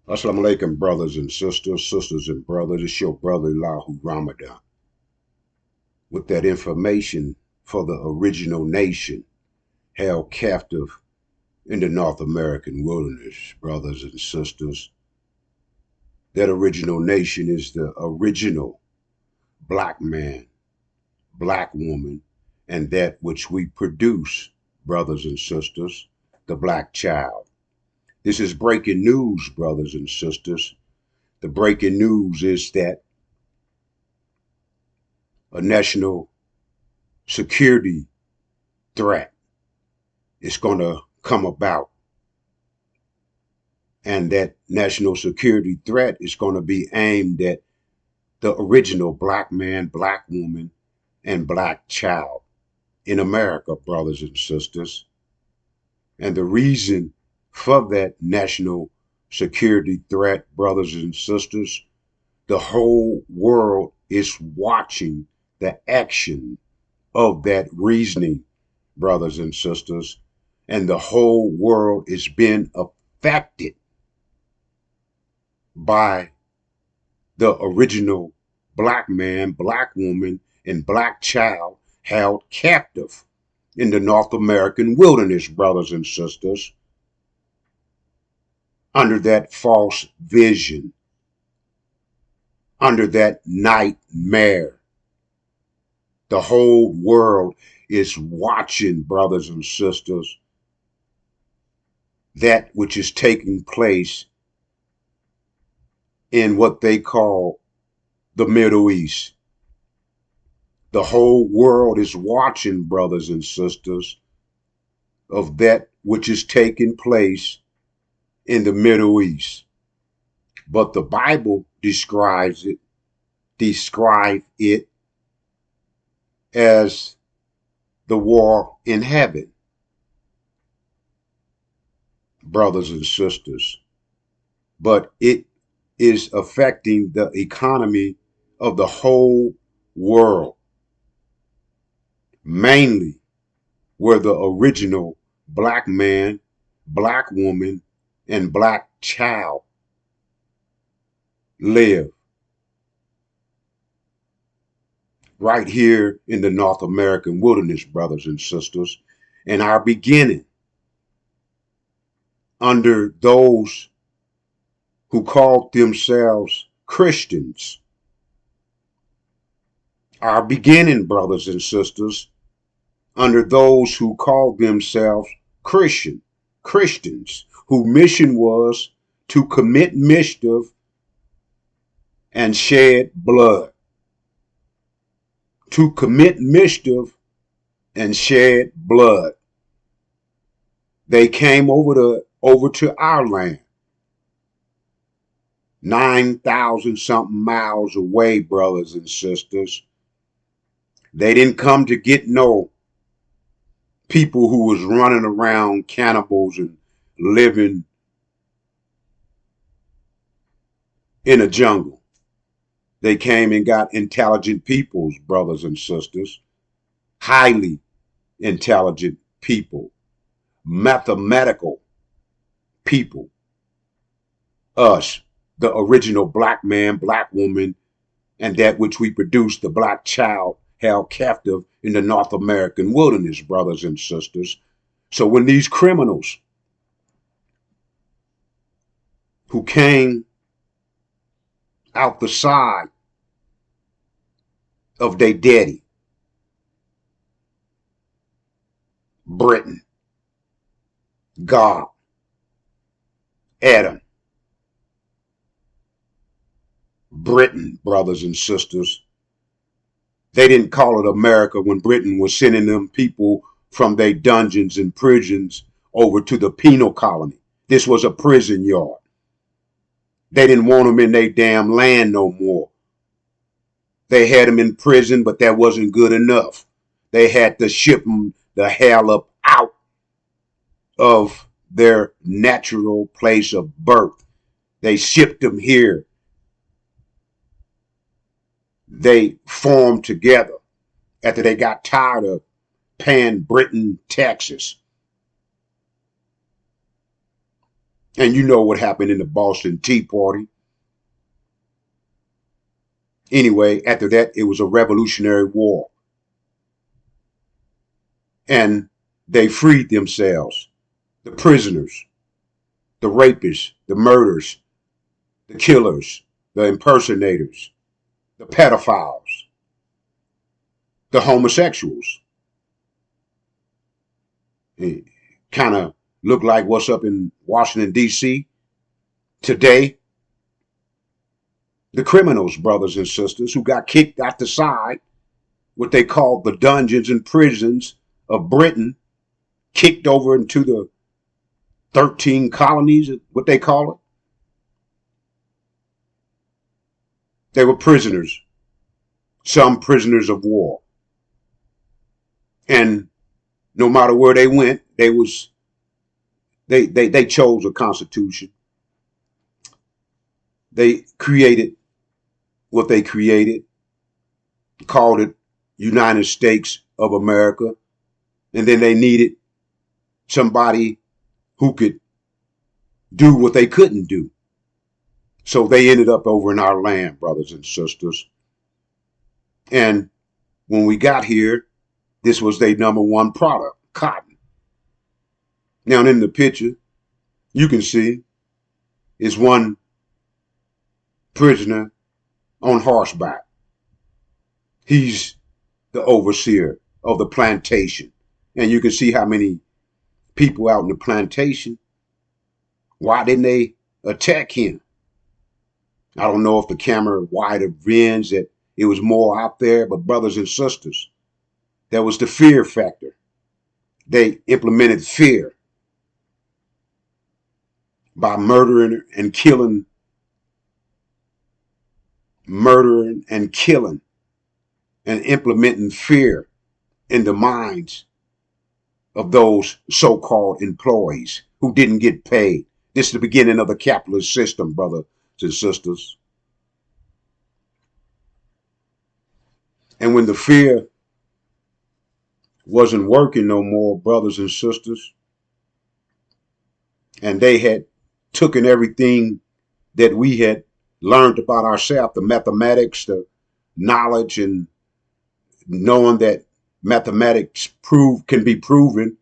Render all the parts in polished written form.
Assalamu alaikum, brothers and sisters, sisters and brothers. It's your brother Lahu Ramadan with that information for the original nation held captive in the North American wilderness, brothers and sisters. That original nation is the original black man, black woman, and that which we produce, brothers and sisters, the black child. This is breaking news, brothers and sisters. The breaking news is that a national security threat is going to come about. And that national security threat is going to be aimed at the original black man, black woman, and black child in America, brothers and sisters. And the reason for that national security threat, brothers and sisters, the whole world is watching the action of that reasoning, brothers and sisters, and the whole world is being affected by the original black man, black woman, and black child held captive in the North American wilderness, brothers and sisters, under that false vision, under that nightmare. The whole world is watching, brothers and sisters, that which is taking place in what they call the Middle East. The whole world is watching, brothers and sisters, of that which is taking place in the Middle East. But the Bible describes it as the war in heaven, brothers and sisters. But it is affecting the economy of the whole world, mainly where the original black man, black woman, and black child live. Right here in the North American wilderness, brothers and sisters, and our beginning under those who called themselves Christians. Our beginning, brothers and sisters, under those who called themselves Christians, whose mission was to commit mischief and shed blood. To commit mischief and shed blood. They came over to our land, 9,000 something miles away, brothers and sisters. They didn't come to get no people who was running around cannibals and living in a jungle. They came and got intelligent peoples, brothers and sisters, highly intelligent people, mathematical people, us, the original black man, black woman, and that which we produced, the black child held captive in the North American wilderness, brothers and sisters. So when these criminals who came out the side of their daddy, Britain, God, Adam, Britain, brothers and sisters, they didn't call it America when Britain was sending them people from their dungeons and prisons over to the penal colony. This was a prison yard. They didn't want them in their damn land no more. They had them in prison, but that wasn't good enough. They had to ship them the hell up out of their natural place of birth. They shipped them here. They formed together after they got tired of paying Britain taxes. And you know what happened in the Boston Tea Party. Anyway, after that, it was a revolutionary war. And they freed themselves. The prisoners, the rapists, the murderers, the killers, the impersonators, the pedophiles, the homosexuals. It kind of looked like what's up in Washington, D.C. today. The criminals, brothers and sisters, who got kicked out the side, what they called the dungeons and prisons of Britain, kicked over into the 13 colonies, what they call it. They were prisoners, some prisoners of war. And no matter where they went, they chose a constitution. They created what they created, called it United States of America, and then they needed somebody who could do what they couldn't do. So they ended up over in our land, brothers and sisters. And when we got here, this was their number one product, cotton. Now in the picture, you can see is one prisoner on horseback. He's the overseer of the plantation. And you can see how many people out in the plantation. Why didn't they attack him? I don't know if the camera wide of lens that it was more out there, but brothers and sisters, that was the fear factor. They implemented fear by murdering and killing, and implementing fear in the minds of those so-called employees who didn't get paid. This is the beginning of the capitalist system, brothers and sisters. And when the fear wasn't working no more, brothers and sisters, and they had taken everything that we had learned about ourselves, the mathematics, the knowledge, and knowing that mathematics can be proven,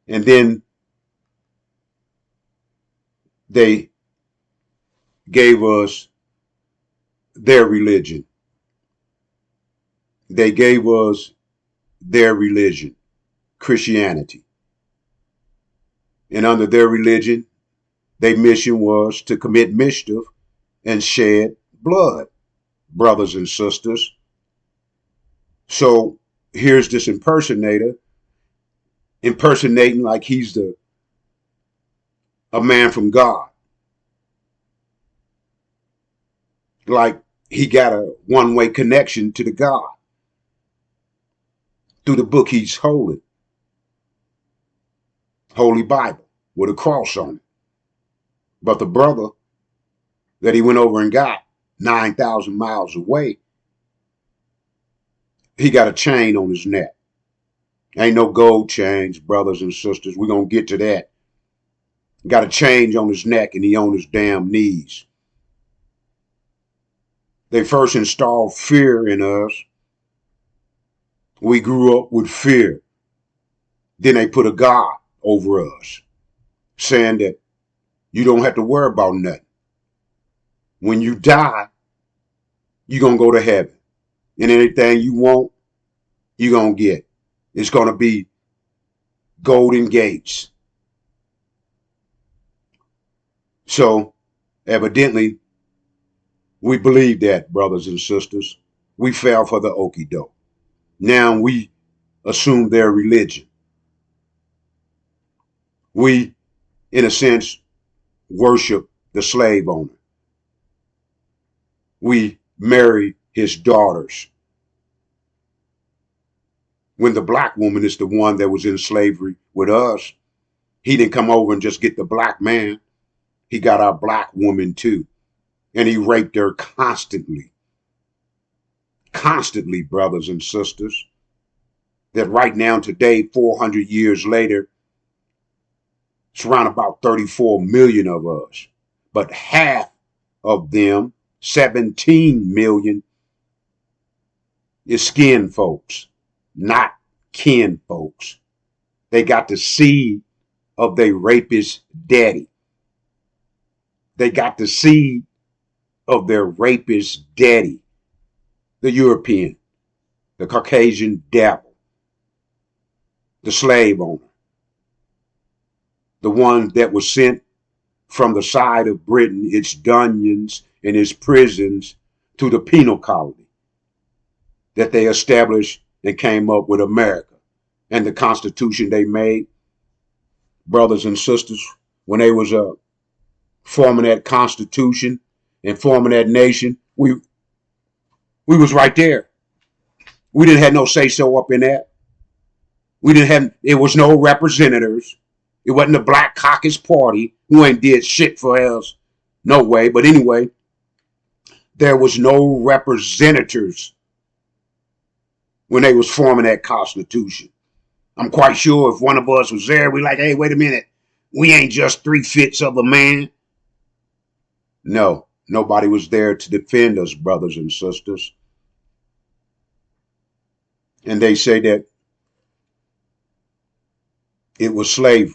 and then they gave us their religion. They gave us their religion, Christianity. And under their religion, their mission was to commit mischief and shed blood, brothers and sisters. So here's this impersonator impersonating like he's a man from God. Like he got a one-way connection to the God through the book he's holding, Holy Bible, with a cross on it. But the brother that he went over and got 9,000 miles away, he got a chain on his neck. Ain't no gold chains, brothers and sisters. We're going to get to that. Got a chain on his neck and he on his damn knees. They first installed fear in us. We grew up with fear. Then they put a God over us, saying that you don't have to worry about nothing. When you die, you're going to go to heaven. And anything you want, you're going to get. It's going to be golden gates. So, evidently, we believe that, brothers and sisters. We fell for the okie doke. Now we assume their religion. We, in a sense, worship the slave owner. We marry his daughters. When the black woman is the one that was in slavery with us, he didn't come over and just get the black man. He got our black woman too. And he raped her constantly. Constantly, brothers and sisters. That right now, today, 400 years later, It's around about 34 million of us. But half of them, 17 million, is skin folks, not kin folks. They got the seed of their rapist daddy. They got the seed of their rapist daddy, the European, the Caucasian devil, the slave owner, the one that was sent from the side of Britain, its dungeons and its prisons, to the penal colony that they established and came up with America and the Constitution they made. Brothers and sisters, when they was forming that Constitution and forming that nation, we was right there. We didn't have no say so up in that. We didn't have. It was no representatives. It wasn't the Black Caucus Party who ain't did shit for us. No way. But anyway, there was no representatives when they was forming that Constitution. I'm quite sure if one of us was there, we like, hey, wait a minute. We ain't just 3/5 of a man. No, nobody was there to defend us, brothers and sisters. And they say that it was slavery.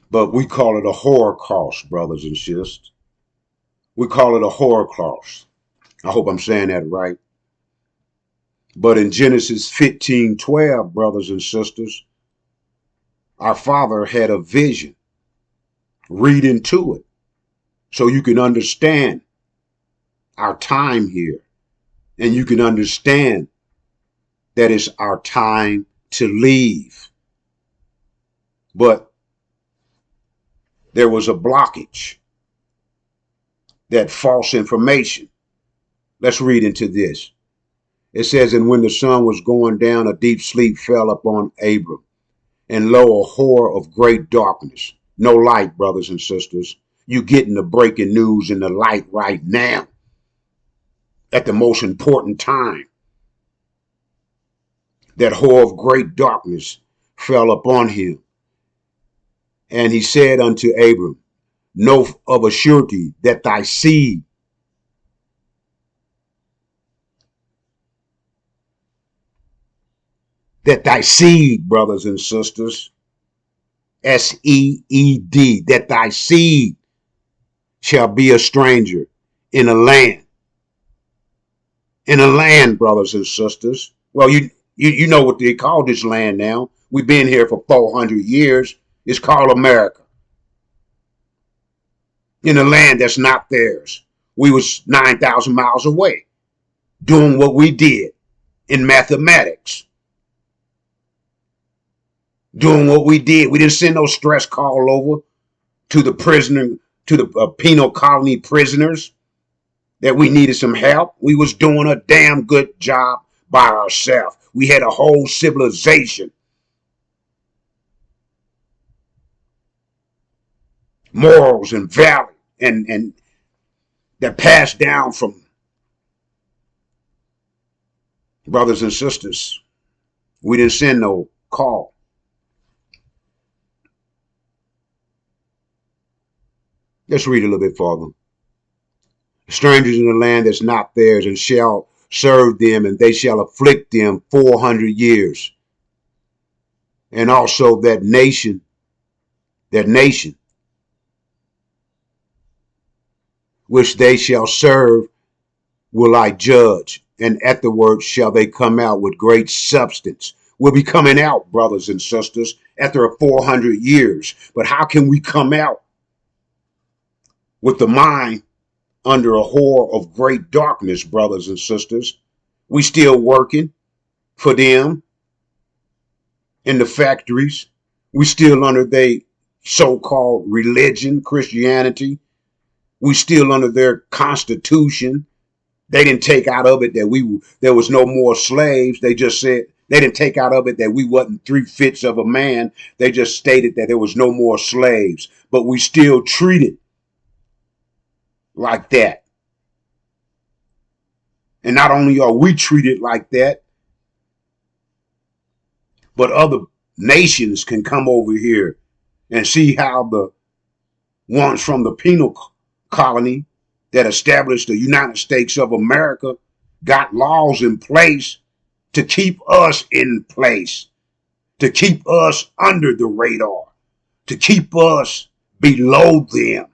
But we call it a Holocaust, brothers and sisters. We call it a Holocaust. I hope I'm saying that right. But in Genesis 15:12, brothers and sisters, our Father had a vision. Read into it so you can understand our time here. And you can understand that it's our time to leave. But there was a blockage, that false information. Let's read into this. It says, and when the sun was going down, a deep sleep fell upon Abram. And lo, a horror of great darkness. No light, brothers and sisters. You getting the breaking news in the light right now. At the most important time. That horror of great darkness fell upon him. And he said unto Abram, know of a surety that thy seed brothers and sisters, S-E-E-D, that thy seed shall be a stranger in a land. In a land, brothers and sisters. Well, you know what they call this land now. We've been here for 400 years. It's called America. In a land that's not theirs. We was 9,000 miles away doing what we did in mathematics. Doing what we did. We didn't send no stress call over to the prisoner, to the penal colony prisoners that we needed some help. We was doing a damn good job by ourselves. We had a whole civilization. Morals and value and that passed down from brothers and sisters. We didn't send no call. Let's read a little bit further. Strangers in the land that's not theirs, and shall serve them, and they shall afflict them 400 years. And also that nation, which they shall serve, will I judge, and afterwards shall they come out with great substance. We'll be coming out, brothers and sisters, after 400 years. But how can we come out with the mind under a horror of great darkness, brothers and sisters? We still working for them in the factories. We still under their so-called religion, Christianity. We still under their constitution. They didn't take out of it that there was no more slaves. They just said they didn't take out of it that we wasn't 3/5 of a man. They just stated that there was no more slaves. But we still treated like that. And not only are we treated like that, But other nations can come over here and see how the ones from the penal colony that established the United States of America got laws in place to keep us in place, to keep us under the radar, to keep us below them.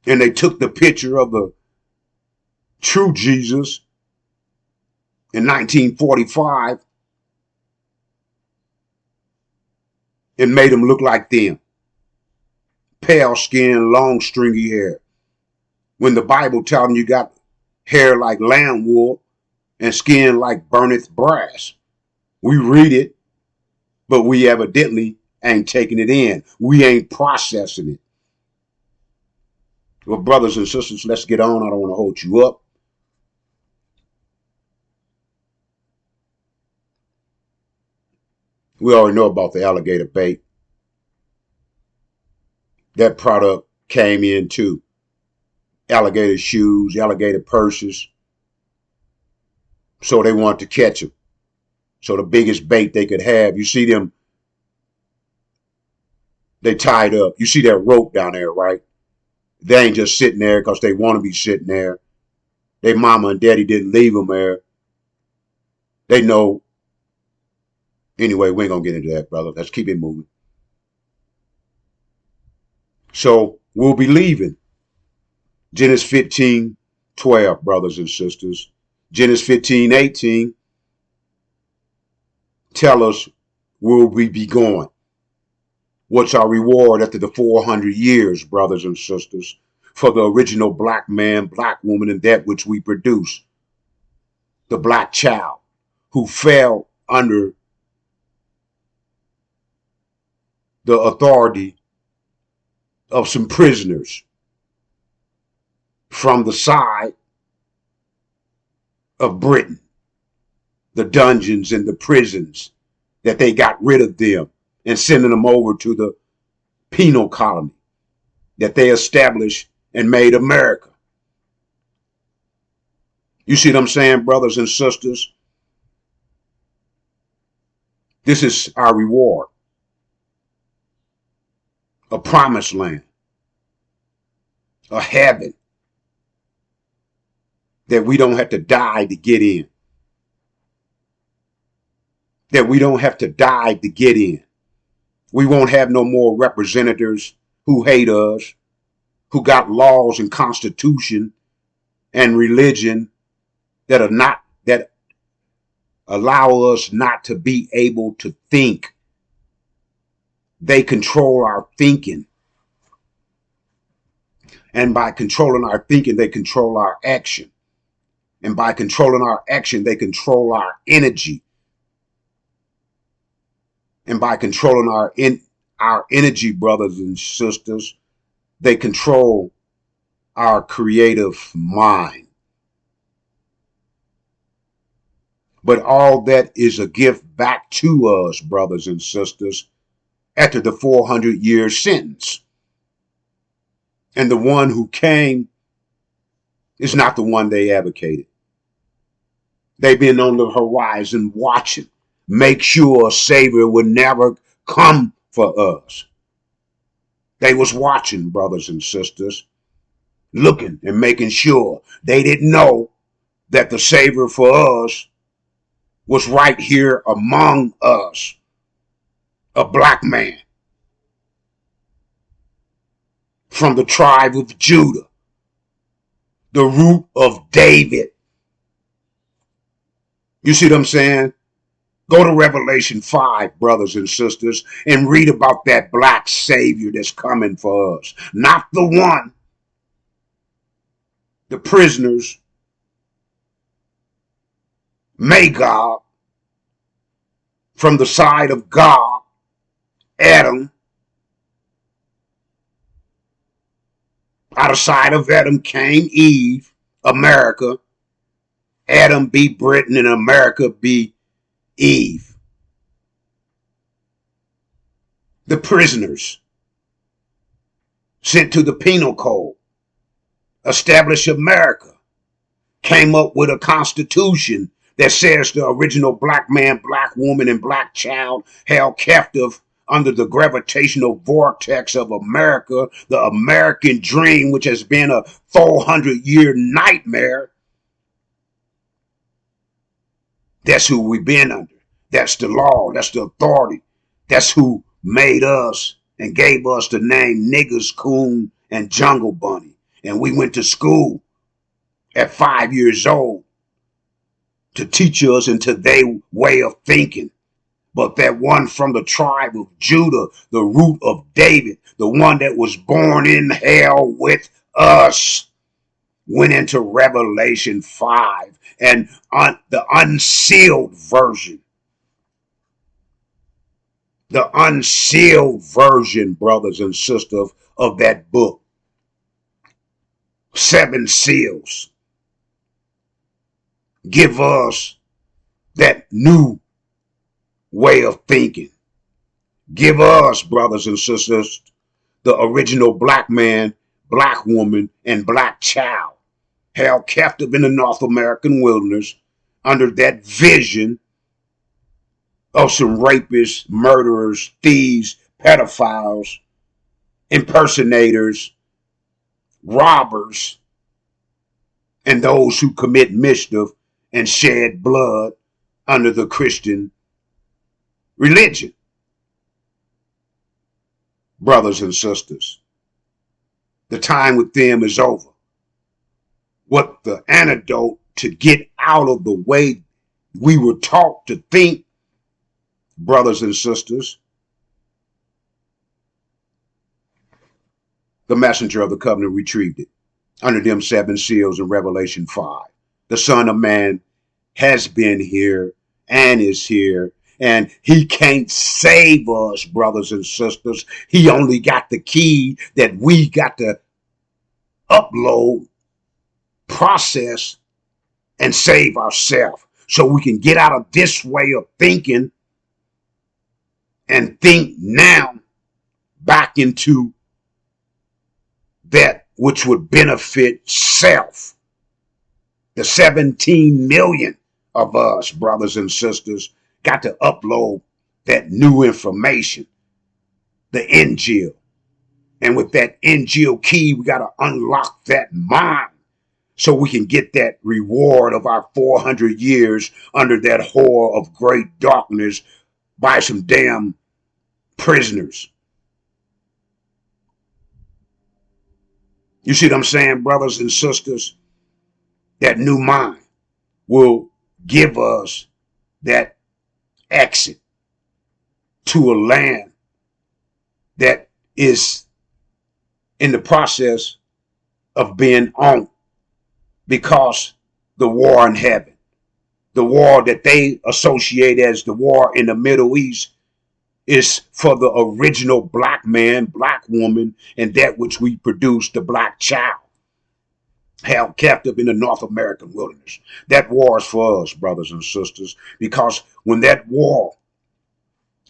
And they took the picture of the true Jesus in 1945 and made him look like them. Pale skin, long stringy hair. When the Bible tells them you got hair like lamb wool and skin like burneth brass. We read it, but we evidently ain't taking it in. We ain't processing it. Well, brothers and sisters, let's get on. I don't want to hold you up. We already know about the alligator bait. That product came in too. Alligator shoes, alligator purses. So they wanted to catch them. So the biggest bait they could have, you see them, they tied up. You see that rope down there, right? They ain't just sitting there because they want to be sitting there. Their mama and daddy didn't leave them there. They know. Anyway, we ain't going to get into that, brother. Let's keep it moving. So we'll be leaving. Genesis 15:12, brothers and sisters. Genesis 15:18 tell us where we be going. What's our reward after the 400 years, brothers and sisters, for the original black man, black woman, and that which we produce? The black child who fell under the authority of some prisoners from the side of Britain, the dungeons and the prisons, that they got rid of them and sending them over to the penal colony that they established and made America. You see what I'm saying, brothers and sisters? This is our reward. A promised land. A heaven that we don't have to die to get in. That we don't have to die to get in. We won't have no more representatives who hate us, who got laws and constitution and religion that allow us not to be able to think. They control our thinking. And by controlling our thinking, they control our action. And by controlling our action, they control our energy. And by controlling our energy, brothers and sisters, they control our creative mind. But all that is a gift back to us, brothers and sisters, after the 400-year sentence. And the one who came is not the one they advocated. They've been on the horizon watching, make sure a savior would never come for us. They was watching, brothers and sisters, looking and making sure. They didn't know that the savior for us was right here among us, a black man from the tribe of Judah, the root of David. You see what I'm saying? Go to Revelation 5, brothers and sisters, and read about that black savior that's coming for us. Not the one, the prisoners, Magog, from the side of God, Adam. Out of side of Adam came Eve, America. Adam be Britain and America be Eve. The prisoners sent to the penal code, established America, came up with a constitution that says the original black man, black woman, and black child held captive under the gravitational vortex of America, the American dream, which has been a 400-year nightmare. That's who we've been under. That's the law. That's the authority. That's who made us and gave us the name Niggers, Coon, and Jungle Bunny. And we went to school at 5 years old to teach us into their way of thinking. But that one from the tribe of Judah, the root of David, the one that was born in hell with us, went into Revelation 5 and the unsealed version. The unsealed version, brothers and sisters, of that book. 7 seals. Give us that new way of thinking. Give us, brothers and sisters, the original black man, black woman, and black child held captive in the North American wilderness under that vision of some rapists, murderers, thieves, pedophiles, impersonators, robbers, and those who commit mischief and shed blood under the Christian religion. Brothers and sisters, the time with them is over. What the antidote to get out of the way we were taught to think, brothers and sisters, the messenger of the covenant retrieved it under them 7 seals in Revelation 5. The Son of Man has been here and is here, and he can't save us, brothers and sisters. He only got the key that we got to upload, process, and save ourselves so we can get out of this way of thinking and think now back into that which would benefit self. The 17 million of us, brothers and sisters, got to upload that new information, the Injil. And with that Injil key, we got to unlock that mind so we can get that reward of our 400 years under that whore of great darkness by some damn prisoners. You see what I'm saying, brothers and sisters? That new mind will give us that exit to a land that is in the process of being on, because the war in heaven, the war that they associate as the war in the Middle East, is for the original black man, black woman, and that which we produce, the black child, held captive in the North American wilderness. That war is for us, brothers and sisters, because when that war,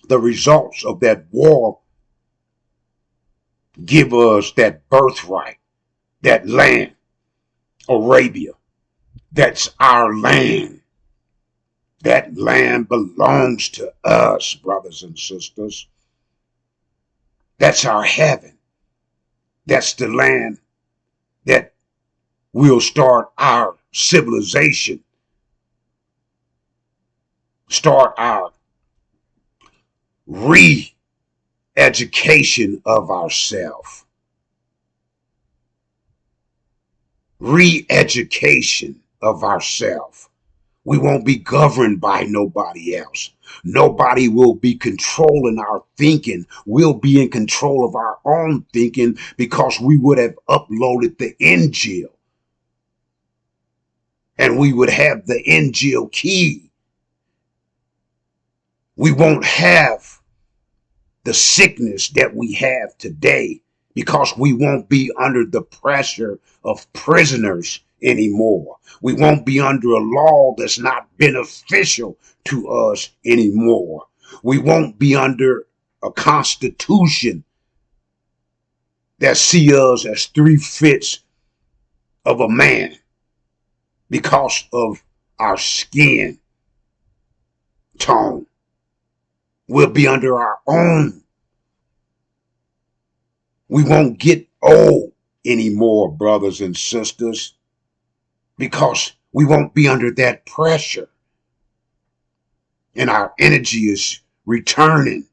the results of that war give us that birthright, that land, Arabia, that's our land. That land belongs to us, brothers and sisters. That's our heaven. That's the land that we'll start our civilization, start our re-education of ourselves. Re-education of ourselves. We won't be governed by nobody else. Nobody will be controlling our thinking. We'll be in control of our own thinking because we would have uploaded the Injil. And we would have the Injil key. We won't have the sickness that we have today because we won't be under the pressure of prisoners anymore. We won't be under a law that's not beneficial to us anymore. We won't be under a constitution that sees us as 3/5 of a man because of our skin tone. We'll be under our own. We won't get old anymore, brothers and sisters, because we won't be under that pressure. And our energy is returning.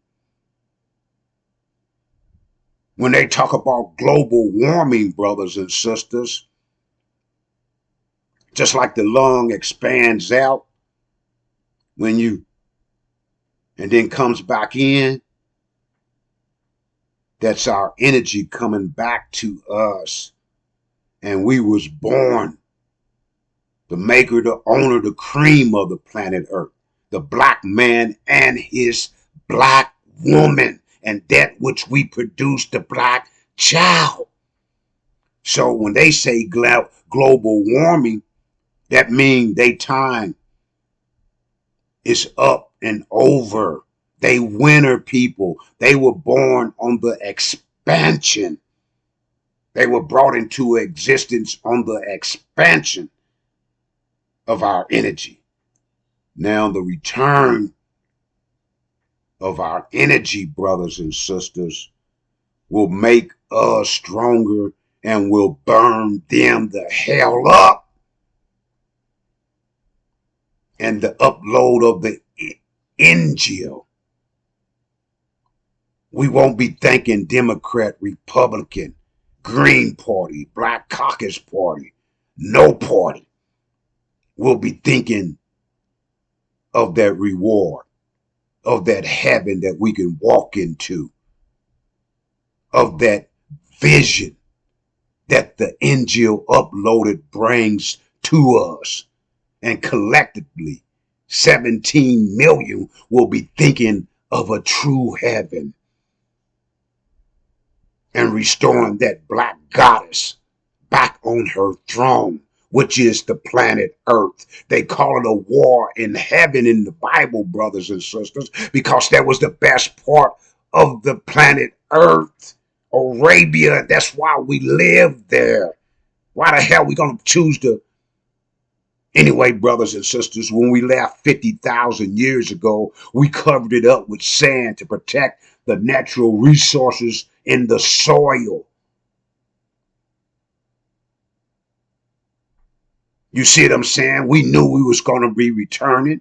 When they talk about global warming, brothers and sisters, just like the lung expands out and then comes back in, that's our energy coming back to us. And we was born the maker, the owner, the cream of the planet Earth, the black man and his black woman, and that which we produce, the black child. So when they say global warming, that means they time is up and over. They winter people. They were born on the expansion. They were brought into existence on the expansion of our energy. Now the return of our energy, brothers and sisters, will make us stronger and will burn them the hell up. And the upload of the Injil, we won't be thinking Democrat, Republican, Green Party, Black Caucus Party, no party. We'll be thinking of that reward, of that heaven that we can walk into, of that vision that the Injil uploaded brings to us. And collectively, 17 million will be thinking of a true heaven and restoring that black goddess back on her throne, which is the planet Earth. They call it a war in heaven in the Bible, brothers and sisters, because that was the best part of the planet Earth. Arabia, that's why we live there. Why the hell are we going to choose to? Anyway, brothers and sisters, when we left 50,000 years ago, we covered it up with sand to protect the natural resources in the soil. You see what I'm saying? We knew we was going to be returning.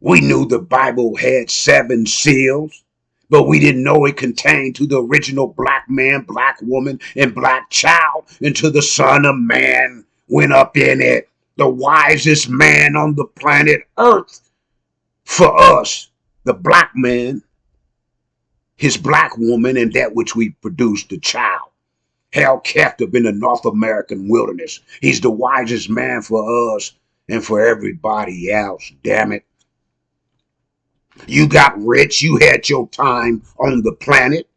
We knew the Bible had 7 seals, but we didn't know it contained to the original black man, black woman, and black child until the Son of Man went up in it, the wisest man on the planet Earth. For us, the black man, his black woman, and that which we produced, the child, held captive in the North American wilderness. He's the wisest man for us and for everybody else, damn it. You got rich, you had your time on the planet.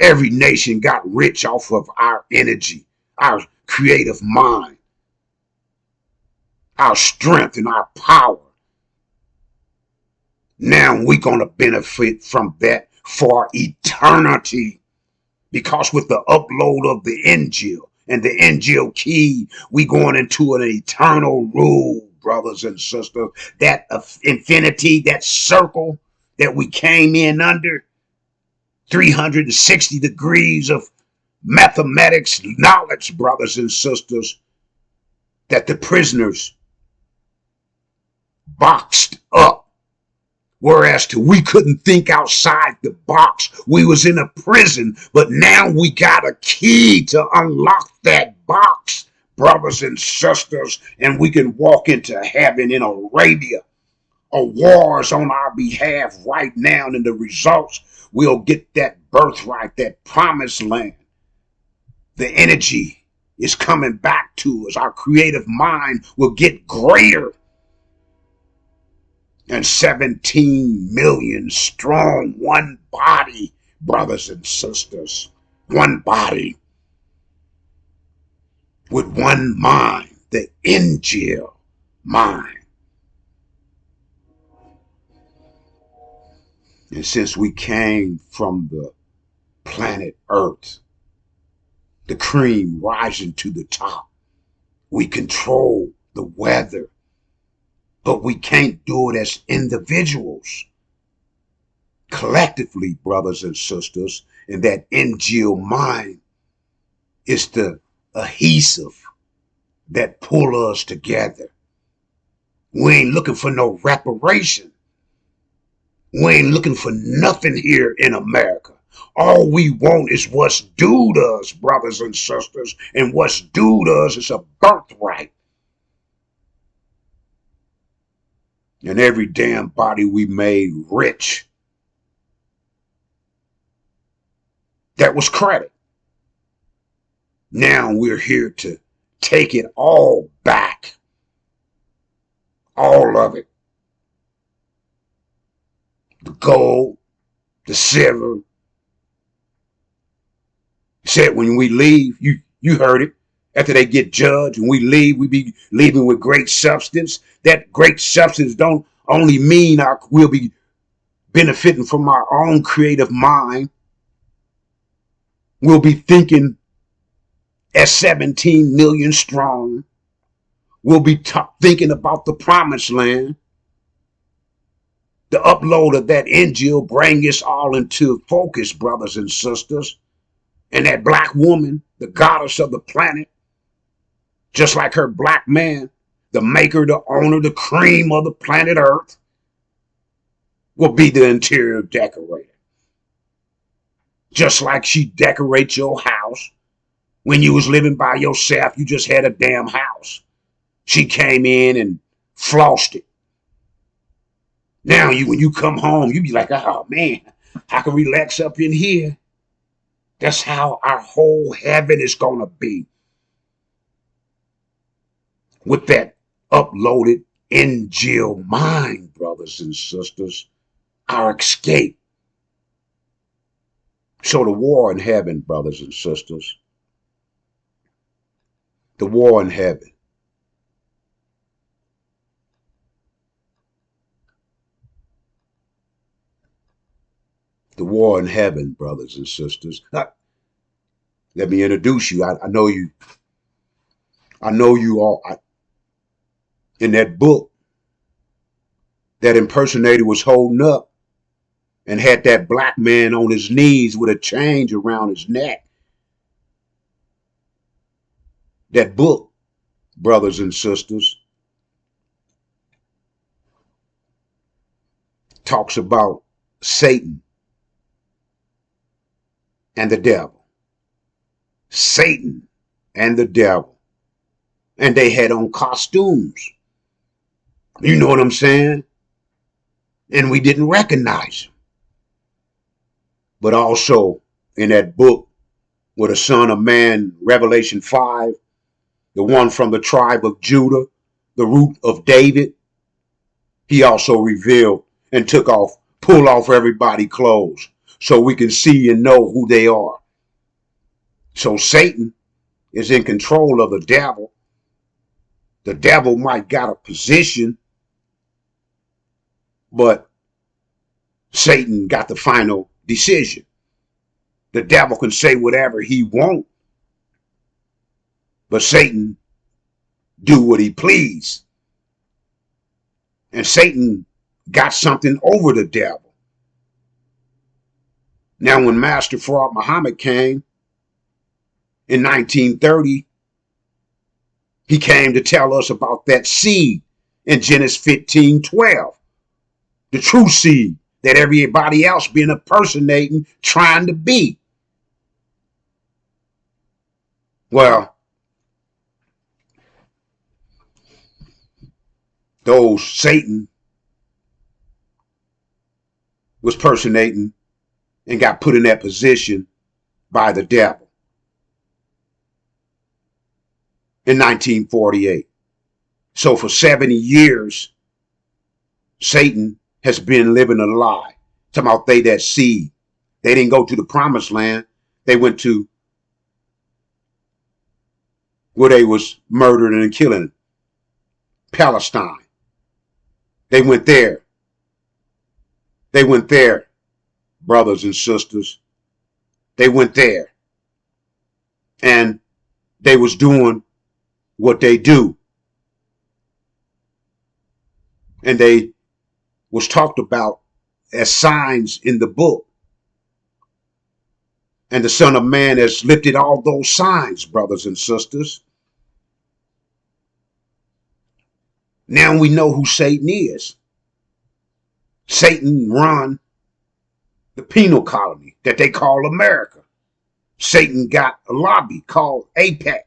Every nation got rich off of our energy, our creative mind, our strength and our power. Now we're going to benefit from that for eternity, because with the upload of the Injil and the Injil key, we going into an eternal rule, brothers and sisters. That infinity, that circle that we came in under, 360 degrees of mathematics knowledge, brothers and sisters, that the prisoners boxed up. Whereas we couldn't think outside the box. We was in a prison, but now we got a key to unlock that box, brothers and sisters, and we can walk into heaven in Arabia. A war is on our behalf right now, and the results, we'll get that birthright, that promised land. The energy is coming back to us. Our creative mind will get greater. And 17 million strong, one body, brothers and sisters, one body with one mind, the Injil mind. And since we came from the planet Earth, the cream rising to the top, we control the weather, but we can't do it as individuals. Collectively, brothers and sisters, and that Injil mind is the adhesive that pull us together. We ain't looking for no reparation. We ain't looking for nothing here in America. All we want is what's due to us, brothers and sisters, and what's due to us is a birthright. And every damn body we made rich, that was credit. Now we're here to take it all back. All of it. The gold, the silver. Said when we leave, you heard it. After they get judged and we leave, we be leaving with great substance. That great substance don't only mean we'll be benefiting from our own creative mind. We'll be thinking as 17 million strong. We'll be thinking about the promised land. The upload of that Injil bring us all into focus, brothers and sisters. And that black woman, the goddess of the planet, just like her black man, the maker, the owner, the cream of the planet Earth, will be the interior decorator. Just like she decorates your house. When you was living by yourself, you just had a damn house. She came in and flossed it. Now when you come home, you be like, oh man, I can relax up in here. That's how our whole heaven is going to be. With that uploaded Injil mind, brothers and sisters, our escape. So the war in heaven, brothers and sisters, the war in heaven. The war in heaven, brothers and sisters. Let me introduce you. I know you. I know you all. In that book, that impersonator was holding up and had that black man on his knees with a chain around his neck. That book, brothers and sisters, talks about Satan and the devil. Satan and the devil. And they had on costumes. You know what I'm saying? And we didn't recognize him. But also in that book, with the Son of Man, Revelation 5, the one from the tribe of Judah, the root of David, he also revealed and pulled off everybody's clothes so we can see and know who they are. So Satan is in control of the devil. The devil might got a position, but Satan got the final decision. The devil can say whatever he wants, but Satan do what he please. And Satan got something over the devil. Now, when Master Fraud Muhammad came in 1930, he came to tell us about that seed in Genesis 15:12, the true seed that everybody else been impersonating, trying to be. Well, those Satan was personating and got put in that position by the devil in 1948. So for 70 years, Satan has been living a lie. Talking about they that seed. They didn't go to the promised land. They went to where they was murdering and killing, Palestine. They went there. They went there, brothers and sisters. They went there. And they was doing what they do. And they was talked about as signs in the book. And the Son of Man has lifted all those signs, brothers and sisters. Now we know who Satan is. Satan run the penal colony that they call America. Satan got a lobby called APAC.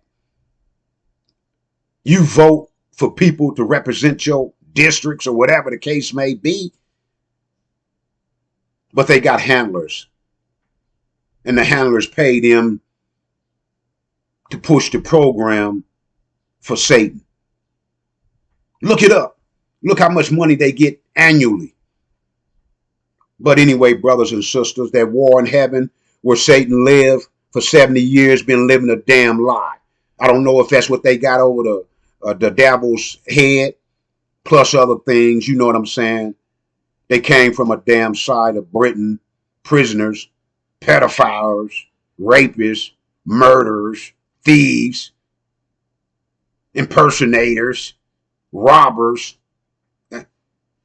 You vote for people to represent your districts or whatever the case may be, but they got handlers, and the handlers pay them to push the program for Satan. Look it up. Look how much money they get annually. But anyway, brothers and sisters, that war in heaven where Satan lived for 70 years been living a damn lie. I don't know if that's what they got over the devil's head, plus other things, you know what I'm saying? They came from a damn side of Britain, prisoners, pedophiles, rapists, murderers, thieves, impersonators, robbers.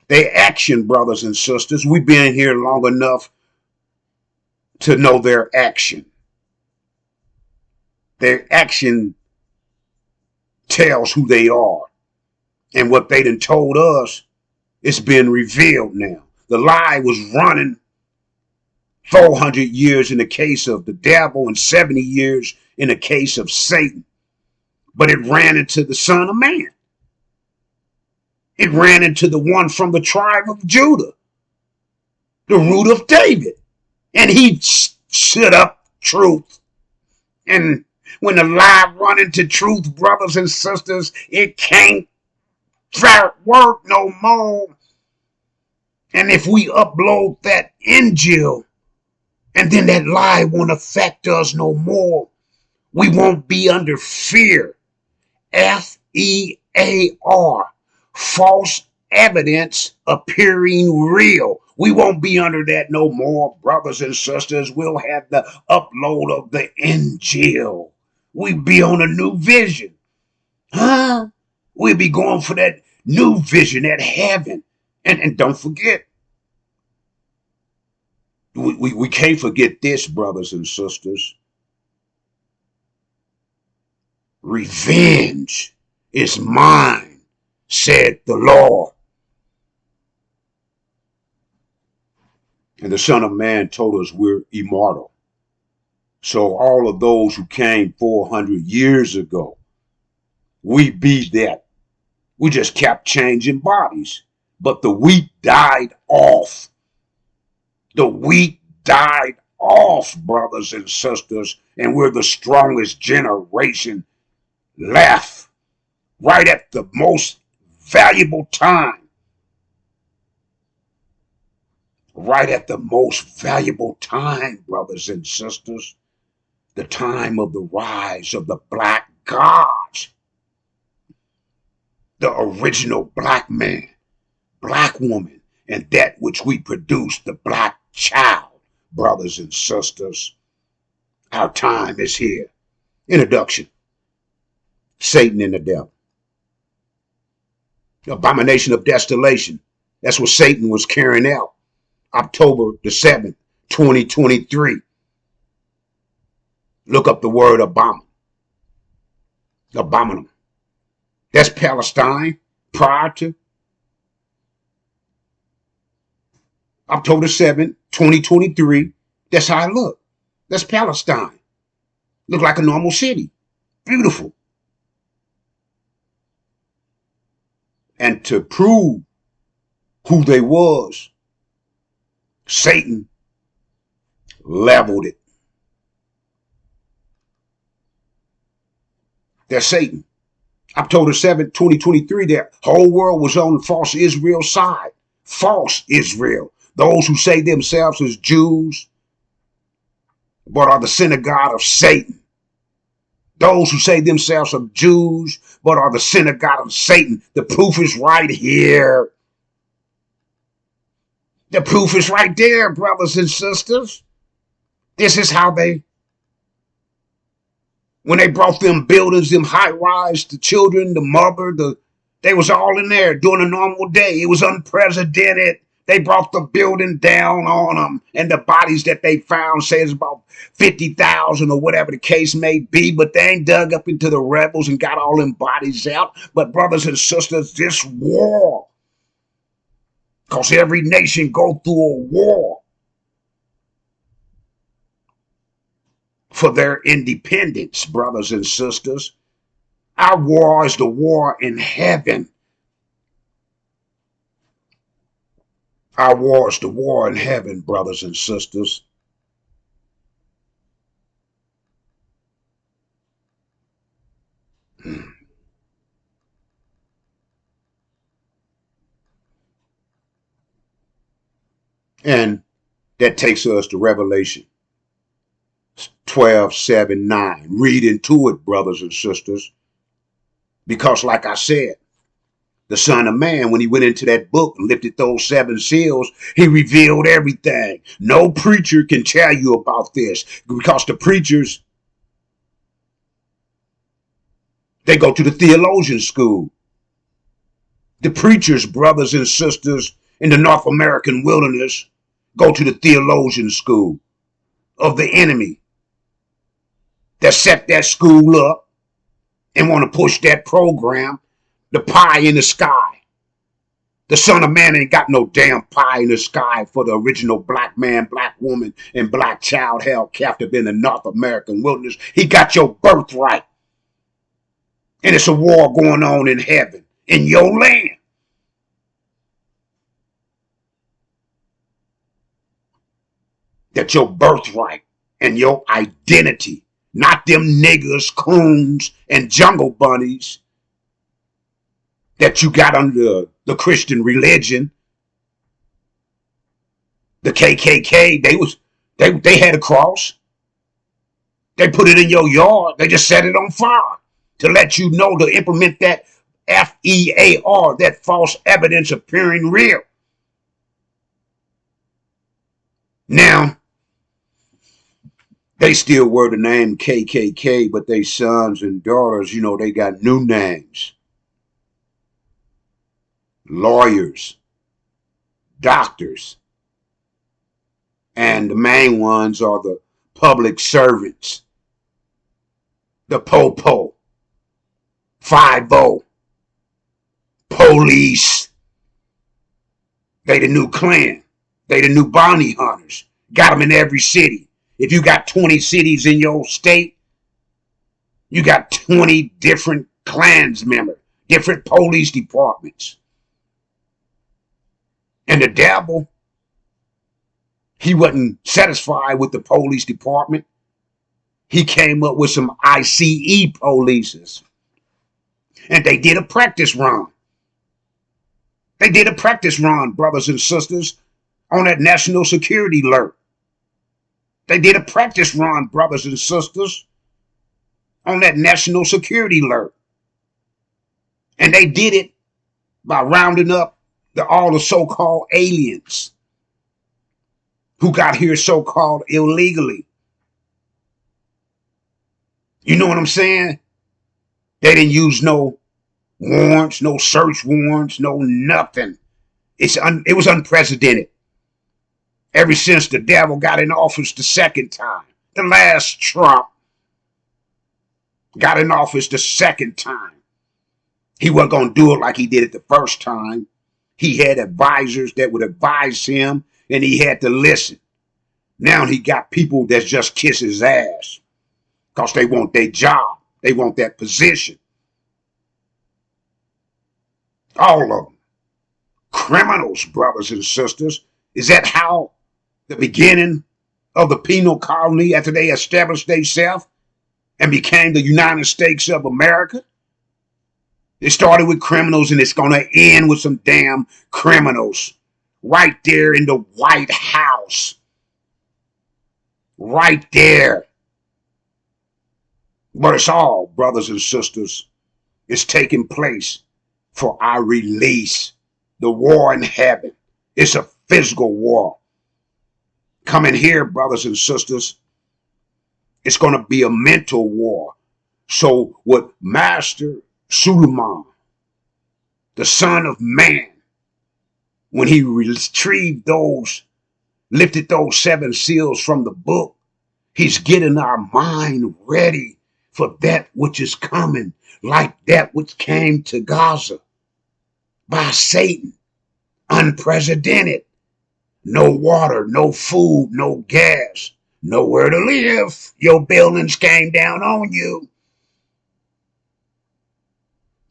They action, brothers and sisters. We've been here long enough to know their action. Their action tells who they are. And what they done told us, it's been revealed now. The lie was running 400 years in the case of the devil and 70 years in the case of Satan. But it ran into the Son of Man. It ran into the one from the tribe of Judah, the root of David. And he stood up truth. And when the lie run into truth, brothers and sisters, it can't work no more. And if we upload that Injil, and then that lie won't affect us no more, we won't be under fear. FEAR. False evidence appearing real. We won't be under that no more, brothers and sisters. We'll have the upload of the Injil. We'll be on a new vision. Huh? We'll be going for that new vision at heaven. And don't forget, we can't forget this, brothers and sisters. Revenge is mine, said the Lord. And the Son of Man told us we're immortal. So all of those who came 400 years ago, we be that. We just kept changing bodies. But the wheat died off. The wheat died off, brothers and sisters. And we're the strongest generation left. Right at the most valuable time. Right at the most valuable time, brothers and sisters. The time of the rise of the black gods. The original black man, black woman, and that which we produce, the black child, brothers and sisters. Our time is here. Introduction. Satan and the devil. Abomination of desolation. That's what Satan was carrying out. October the 7th, 2023. Look up the word abominable. Abominable. That's Palestine prior to October 7th, 2023. That's how it look. That's Palestine. Look like a normal city. Beautiful. And to prove who they was, Satan leveled it. That's Satan. October 7th, 2023, the whole world was on false Israel's side. False Israel. Those who say themselves as Jews, but are the synagogue of Satan. Those who say themselves as Jews, but are the synagogue of Satan. The proof is right here. The proof is right there, brothers and sisters. This is how when they brought them buildings, them high rise, the children, the mother, the They was all in there doing a normal day. It was unprecedented. They brought the building down on them, and the bodies that they found says about 50,000 or whatever the case may be, but they ain't dug up into the rebels and got all them bodies out. But brothers and sisters, this war, because every nation go through a war for their independence, brothers and sisters. Our war is the war in heaven. Our war is the war in heaven, brothers and sisters. And that takes us to Revelation 12:7-9. Read into it, brothers and sisters. Because like I said, the Son of Man, when he went into that book and lifted those 7 seals, he revealed everything. No preacher can tell you about this, because the preachers, they go to the theologian school. The preachers, brothers and sisters, in the North American wilderness go to the theologian school of the enemy that set that school up and want to push that program, the pie in the sky. The Son of Man ain't got no damn pie in the sky for the original black man, black woman, and black child held captive in the North American wilderness. He got your birthright. And it's a war going on in heaven, in your land. That your birthright and your identity, not them niggers, coons, and jungle bunnies that you got under the Christian religion. The KKK, they had a cross. They put it in your yard. They just set it on fire to let you know, to implement that FEAR, that false evidence appearing real. Now, they still wear the name KKK, but they sons and daughters, they got new names. Lawyers, doctors, and the main ones are the public servants, the popo, 5-0, police. They the new Klan. They the new bounty hunters. Got them in every city. If you got 20 cities in your state, you got 20 different Klans members, different police departments. And the devil, he wasn't satisfied with the police department. He came up with some ICE polices. And they did a practice run. They did a practice run, brothers and sisters, on that national security alert. They did a practice run, brothers and sisters, on that national security alert. And they did it by rounding up all the so-called aliens who got here so-called illegally. You know what I'm saying? They didn't use no warrants, no search warrants, no nothing. It was unprecedented. Ever since the devil got in office the second time, the last Trump got in office the second time, he wasn't going to do it like he did it the first time. He had advisors that would advise him, and he had to listen. Now he got people that just kiss his ass because they want their job. They want that position. All of them. Criminals, brothers and sisters. Is that how the beginning of the penal colony, after they established themselves and became the United States of America? It started with criminals, and it's going to end with some damn criminals right there in the White House. Right there. But it's all, brothers and sisters, it's taking place for our release. The war in heaven. It's a physical war. Coming here, brothers and sisters, it's going to be a mental war. So what Master Suleiman The Son of Man, when he retrieved lifted those seven seals from the book, he's getting our mind ready for that which is coming, like that which came to Gaza by Satan, unprecedented. No water, no food, no gas, nowhere to live. Your buildings came down on you.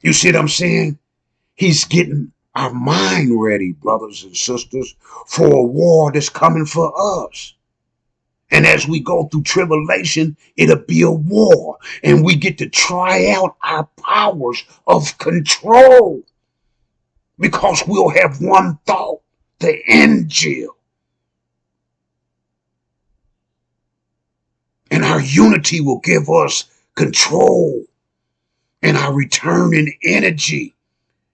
You see what I'm saying? He's getting our mind ready, brothers and sisters, for a war that's coming for us. And as we go through tribulation, it'll be a war. And we get to try out our powers of control. Because we'll have one thought, the Injil. And our unity will give us control and our returning energy.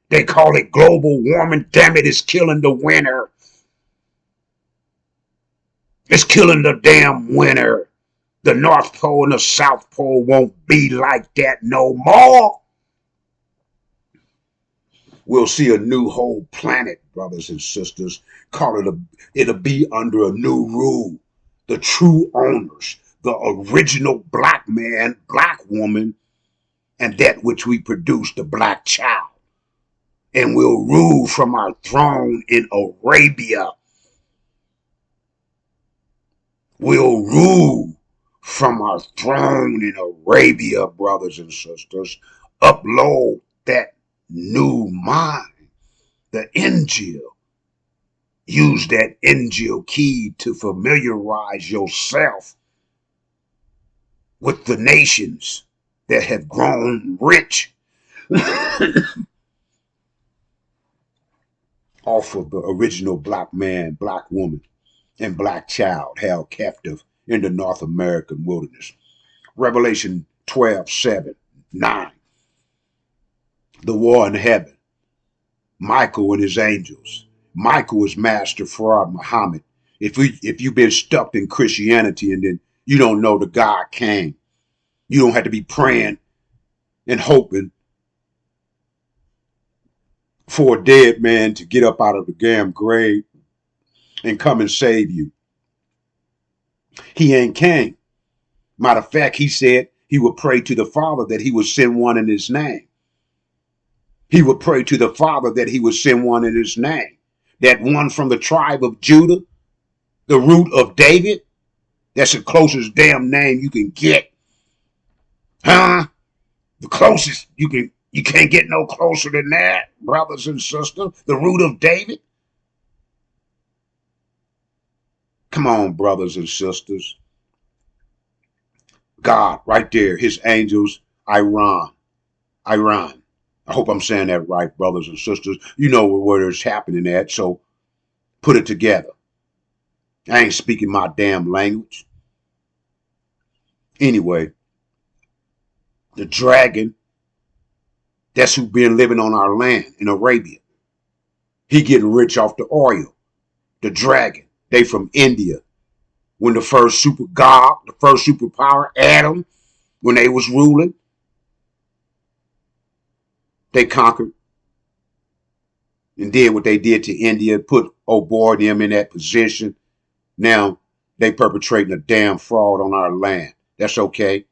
They call it global warming. Damn it, it's killing the winter. It's killing the damn winter. The North Pole and the South Pole won't be like that no more. We'll see a new whole planet, brothers and sisters. It'll be under a new rule. The true owners, the original black man, black woman, and that which we produce, the black child. And we'll rule from our throne in Arabia. We'll rule from our throne in Arabia, brothers and sisters. Upload that new mind, the Injil. Use that Injil key to familiarize yourself with the nations that have grown rich off of the original black man, black woman, and black child held captive in the North American wilderness. Revelation 12:7-9. The war in heaven. Michael and his angels. Michael is Master Farad Muhammad. If you've been stuck in Christianity and then you don't know the God came, you don't have to be praying and hoping for a dead man to get up out of the damn grave and come and save you. He ain't came. Matter of fact, he said he would pray to the Father that he would send one in his name. He would pray to the Father that he would send one in his name. That one from the tribe of Judah, the root of David, that's the closest damn name you can get. Huh? The closest you can't get no closer than that, brothers and sisters. The root of David. Come on, brothers and sisters. God, right there, his angels, Iran. I hope I'm saying that right, brothers and sisters. You know where it's happening at, so put it together. I ain't speaking my damn language. Anyway, the dragon, that's who been living on our land in Arabia. He getting rich off the oil. The dragon, they from India. When the first super god, the first superpower, Adam, when they was ruling, they conquered and did what they did to India, put old boy them in that position. Now they perpetrating a damn fraud on our land. That's okay.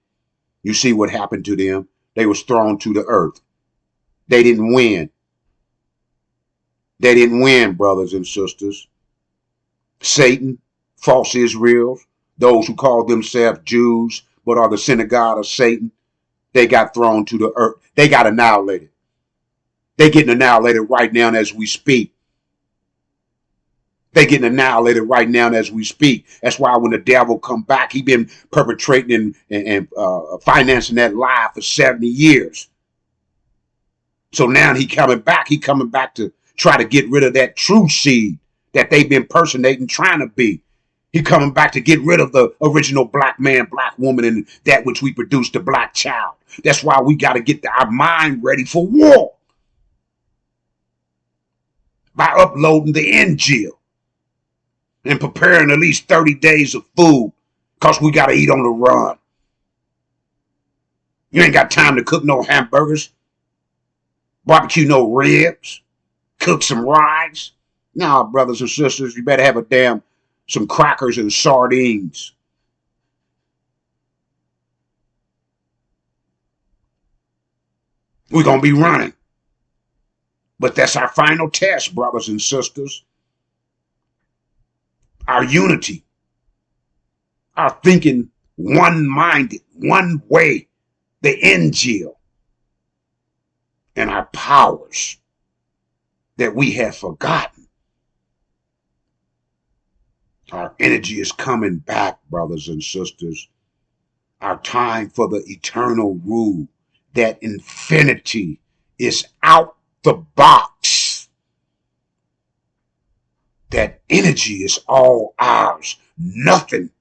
You see what happened to them. They was thrown to the earth. They didn't win. They didn't win, brothers and sisters. Satan, false Israels, those who call themselves Jews but are the synagogue of Satan, they got thrown to the earth. They got annihilated. They getting annihilated right now as we speak. They getting annihilated right now as we speak. That's why when the devil come back, he been perpetrating and financing that lie for 70 years. So now he coming back. He coming back to try to get rid of that true seed that they've been impersonating, trying to be. He coming back to get rid of the original black man, black woman, and that which we produced, the black child. That's why we got to get our mind ready for war. By uploading the Injil and preparing at least 30 days of food because we got to eat on the run. You ain't got time to cook no hamburgers. Barbecue no ribs. Cook some rice. Nah, brothers and sisters, you better have some crackers and sardines. We're going to be running. But that's our final test, brothers and sisters. Our unity, our thinking one-minded, one way, the Injil, and our powers that we have forgotten. Our energy is coming back, brothers and sisters. Our time for the eternal rule, that infinity is out the box. That energy is all ours. Nothing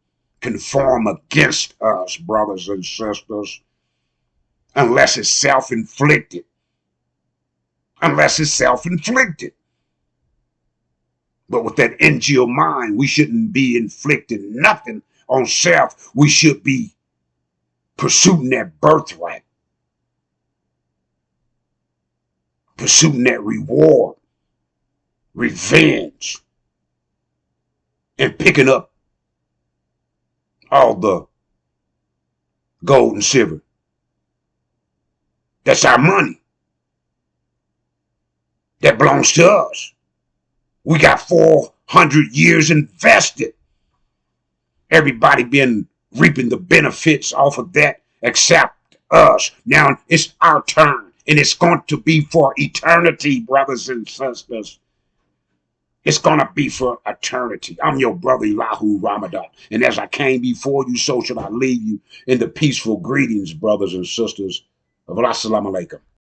can form against us, brothers and sisters, unless it's self-inflicted. Unless it's self-inflicted. But with that Injil mind, we shouldn't be inflicting nothing on self. We should be pursuing that birthright. Pursuing that reward. Revenge. And picking up all the gold and silver. That's our money. That belongs to us. We got 400 years invested. Everybody been reaping the benefits off of that except us. Now it's our turn, and it's going to be for eternity, brothers and sisters. It's going to be for eternity. I'm your brother, Elahu Ramadan. And as I came before you, so shall I leave you in the peaceful greetings, brothers and sisters of Assalamu alaikum.